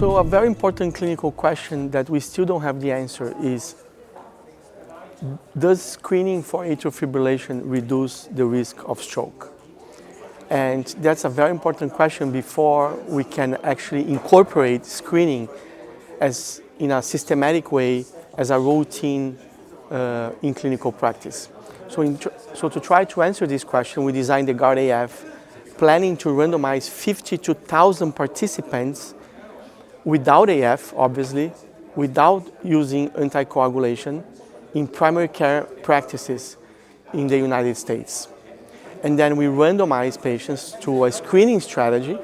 So a very important clinical question that we still don't have the answer is, does screening for atrial fibrillation reduce the risk of stroke? And that's a very important question before we can actually incorporate screening as in a systematic way as a routine in clinical practice. So to try to answer this question, we designed the GUARD-AF, planning to randomize 52,000 participants without AF, obviously, without using anticoagulation in primary care practices in the United States. And then we randomized patients to a screening strategy,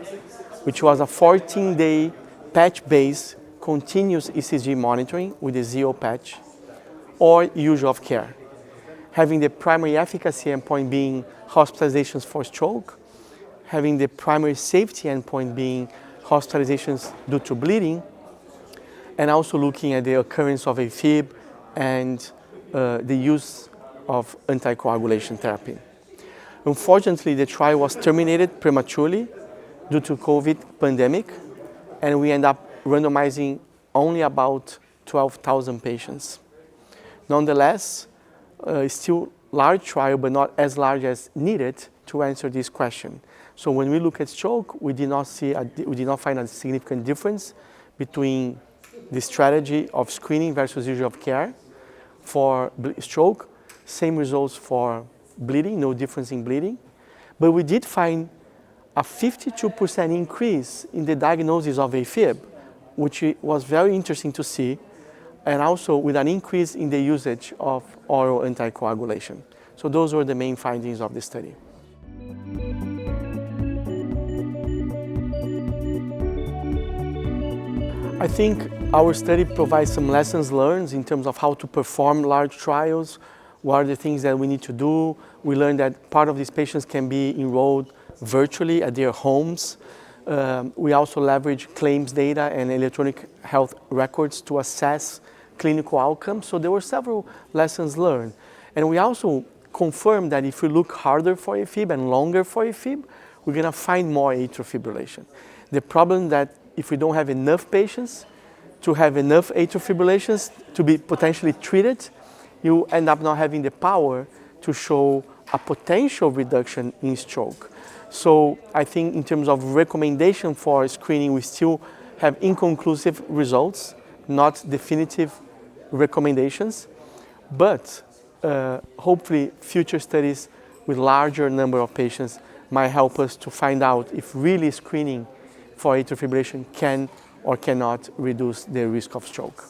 which was a 14-day patch-based continuous ECG monitoring with a ZO patch, or usual of care, having the primary efficacy endpoint being hospitalizations for stroke, having the primary safety endpoint being hospitalizations due to bleeding, and also looking at the occurrence of AFib and the use of anticoagulation therapy. Unfortunately, the trial was terminated prematurely due to COVID pandemic, and we end up randomizing only about 12,000 patients. Nonetheless, still large trial, but not as large as needed to answer this question. So when we look at stroke, we did not find a significant difference between the strategy of screening versus usual of care for stroke. Same results for bleeding, no difference in bleeding. But we did find a 52% increase in the diagnosis of AFib, which was very interesting to see, and also with an increase in the usage of oral anticoagulation. So those were the main findings of the study. I think our study provides some lessons learned in terms of how to perform large trials, what are the things that we need to do. We learned that part of these patients can be enrolled virtually at their homes. We also leverage claims data and electronic health records to assess clinical outcomes. So there were several lessons learned. And we also confirmed that if we look harder for AFib and longer for AFib, we're going to find more atrial fibrillation. The problem that if we don't have enough patients to have enough atrial fibrillations to be potentially treated, you end up not having the power to show a potential reduction in stroke. So I think in terms of recommendation for screening, we still have inconclusive results, not definitive recommendations, but hopefully future studies with larger number of patients might help us to find out if really screening for atrial fibrillation can or cannot reduce the risk of stroke.